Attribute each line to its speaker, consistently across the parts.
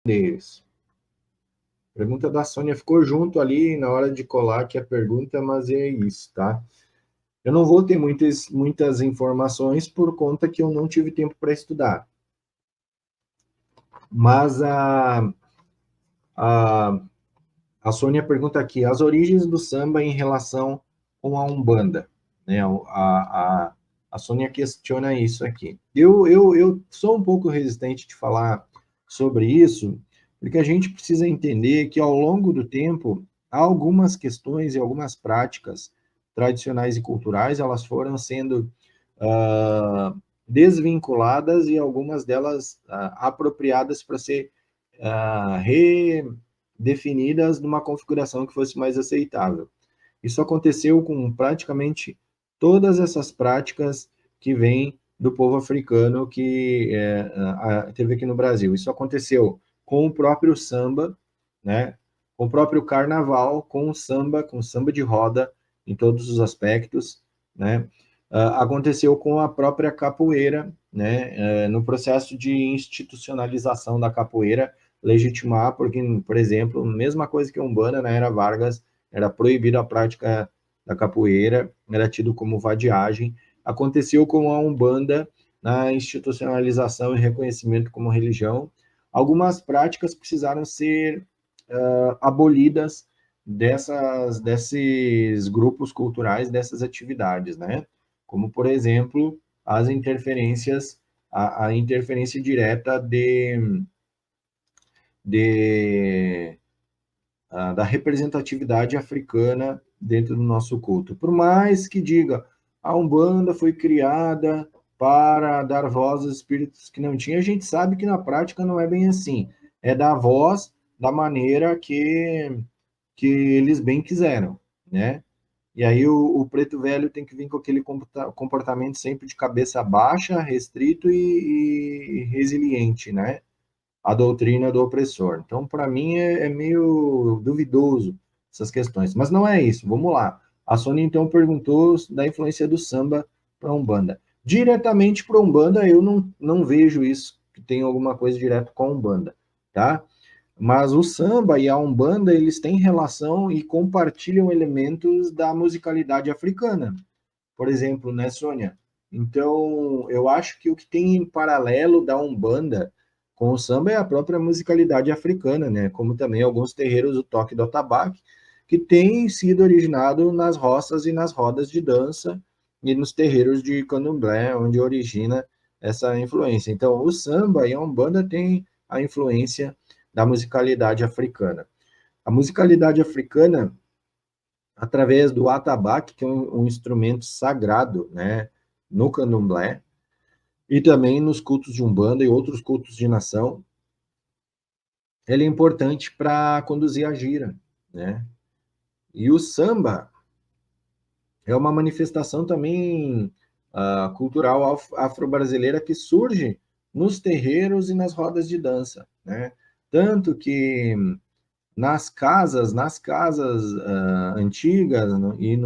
Speaker 1: deles. A pergunta da Sônia ficou junto ali na hora de colar aqui a pergunta, mas é isso, tá? Eu não vou ter muitas informações por conta que eu não tive tempo para estudar. Mas a, a Sônia pergunta aqui, as origens do samba em relação com a Umbanda, né? A Sônia questiona isso aqui. Eu sou um pouco resistente de falar sobre isso, porque a gente precisa entender que ao longo do tempo, há algumas questões e algumas práticas tradicionais e culturais, elas foram sendo desvinculadas e algumas delas apropriadas para ser redefinidas numa configuração que fosse mais aceitável. Isso aconteceu com praticamente todas essas práticas que vêm do povo africano que teve aqui no Brasil. Isso aconteceu com o próprio samba, né? Com o próprio carnaval, com o samba de roda em todos os aspectos, né? Aconteceu com a própria capoeira, né? No processo de institucionalização da capoeira, legitimar, porque, por exemplo, mesma coisa que a Umbanda na era Vargas, era proibida a prática da capoeira, era tido como vadiagem. Aconteceu com a Umbanda na institucionalização e reconhecimento como religião. Algumas práticas precisaram ser abolidas desses grupos culturais, dessas atividades, né? Como, por exemplo, as interferências, a interferência direta de da representatividade africana dentro do nosso culto. Por mais que diga, a Umbanda foi criada para dar voz aos espíritos que não tinham, a gente sabe que na prática não é bem assim. É dar voz da maneira que eles bem quiseram, né? E aí o preto velho tem que vir com aquele comportamento sempre de cabeça baixa, restrito e resiliente, né? A doutrina do opressor. Então, para mim, é meio duvidoso essas questões. Mas não é isso. Vamos lá. A Sônia, então, perguntou da influência do samba para a Umbanda. Diretamente para a Umbanda, eu não vejo isso, que tem alguma coisa direto com a Umbanda, tá? Mas o samba e a Umbanda, eles têm relação e compartilham elementos da musicalidade africana. Por exemplo, né, Sônia? Então, eu acho que o que tem em paralelo da Umbanda com o samba é a própria musicalidade africana, né? Como também alguns terreiros do toque do atabaque, que tem sido originado nas roças e nas rodas de dança e nos terreiros de candomblé, onde origina essa influência. Então, o samba e a Umbanda têm a influência da musicalidade africana. A musicalidade africana, através do atabaque, que é um instrumento sagrado, né, no candomblé, e também nos cultos de Umbanda e outros cultos de nação, ele é importante para conduzir a gira, né? E o samba é uma manifestação também cultural afro-brasileira que surge nos terreiros e nas rodas de dança, né? Tanto que nas casas antigas e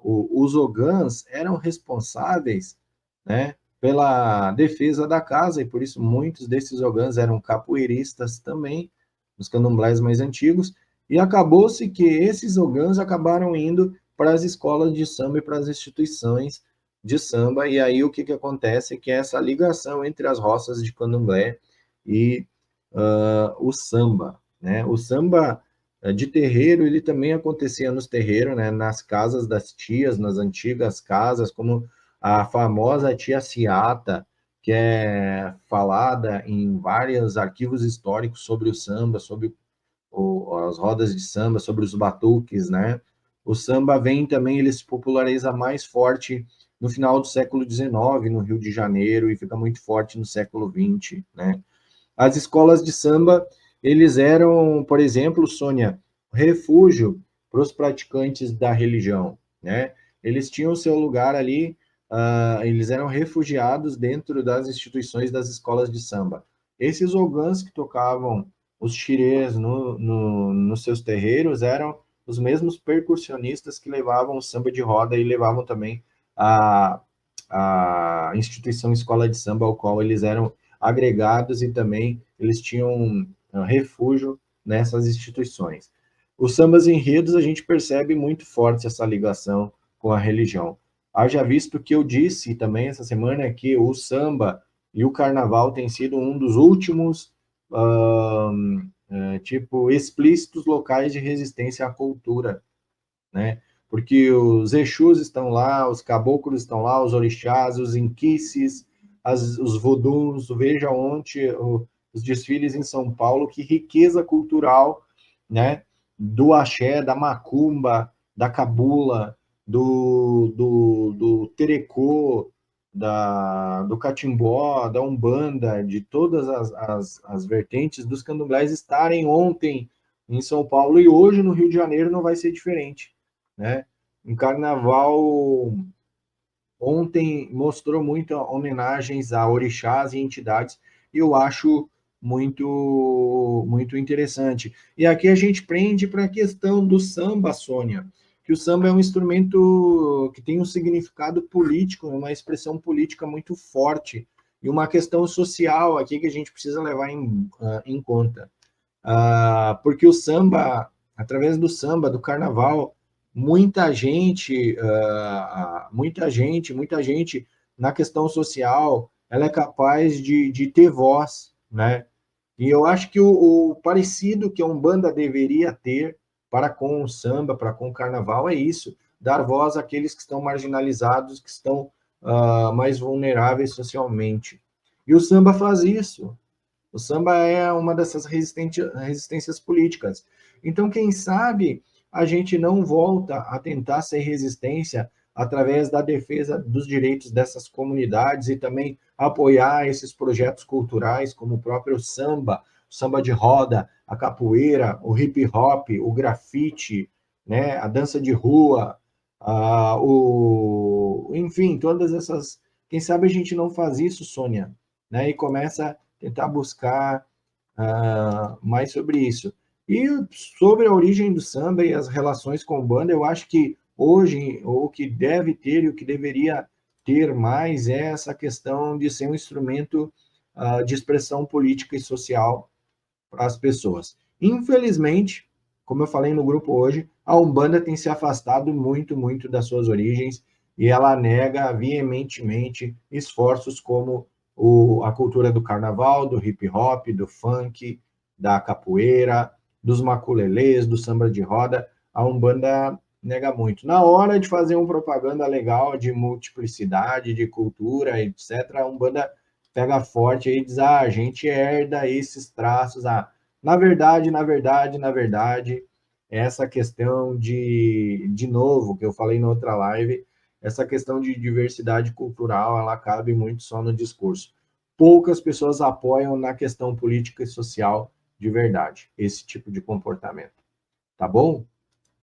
Speaker 1: os ogãs eram responsáveis, né, pela defesa da casa e por isso muitos desses ogãs eram capoeiristas também, os candomblés mais antigos, e acabou-se que esses ogãs acabaram indo para as escolas de samba e para as instituições de samba, e aí o que acontece é que essa ligação entre as roças de candomblé e o samba, né? O samba de terreiro, ele também acontecia nos terreiros, né? Nas casas das tias, nas antigas casas, como a famosa tia Ciata, que é falada em vários arquivos históricos sobre o samba, sobre as rodas de samba, sobre os batuques, né? O samba vem também, ele se populariza mais forte no final do século XIX, no Rio de Janeiro, e fica muito forte no século XX, né? As escolas de samba, eles eram, por exemplo, Sônia, refúgio para os praticantes da religião, né? Eles tinham seu lugar ali, eles eram refugiados dentro das instituições das escolas de samba. Esses ogãs que tocavam os xirês nos seus terreiros eram os mesmos percussionistas que levavam o samba de roda e levavam também a instituição escola de samba ao qual eles eram agregados e também eles tinham refúgio nessas instituições. Os sambas enredos, a gente percebe muito forte essa ligação com a religião. Haja visto que eu disse também essa semana que o samba e o carnaval têm sido um dos últimos explícitos locais de resistência à cultura, né? Porque os Exus estão lá, os caboclos estão lá, os orixás, os inquices, os voduns, veja ontem os desfiles em São Paulo, que riqueza cultural, né? Do axé, da macumba, da cabula, do terecô, do catimbó, da umbanda, de todas as vertentes dos candomblés estarem ontem em São Paulo e hoje no Rio de Janeiro não vai ser diferente, né? Um carnaval ontem mostrou muitas homenagens a orixás e entidades e eu acho muito interessante. E aqui a gente prende para a questão do samba, Sônia, que o samba é um instrumento que tem um significado político, uma expressão política muito forte e uma questão social aqui que a gente precisa levar em conta. Porque o samba, através do samba, do carnaval, muita gente na questão social, ela é capaz de ter voz, né? E eu acho que o parecido que a Umbanda deveria ter para com o samba, para com o carnaval, é isso, dar voz àqueles que estão marginalizados, que estão mais vulneráveis socialmente. E o samba faz isso. O samba é uma dessas resistências políticas. Então, quem sabe a gente não volta a tentar ser resistência através da defesa dos direitos dessas comunidades e também apoiar esses projetos culturais, como o próprio samba, o samba de roda, a capoeira, o hip hop, o grafite, né, a dança de rua, enfim, todas essas. Quem sabe a gente não faz isso, Sônia, né, e começa tentar buscar mais sobre isso. E sobre a origem do samba e as relações com banda, eu acho que hoje, o que deve ter e o que deveria ter mais é essa questão de ser um instrumento de expressão política e social para as pessoas. Infelizmente, como eu falei no grupo hoje, a Umbanda tem se afastado muito das suas origens e ela nega veementemente esforços como a cultura do carnaval, do hip hop, do funk, da capoeira, dos maculelês, do samba de roda. A Umbanda nega muito. Na hora de fazer uma propaganda legal de multiplicidade, de cultura, etc., a Umbanda pega forte e diz, a gente herda esses traços. Na verdade, essa questão de novo, que eu falei na outra live, essa questão de diversidade cultural, ela cabe muito só no discurso. Poucas pessoas apoiam na questão política e social de verdade esse tipo de comportamento. Tá bom?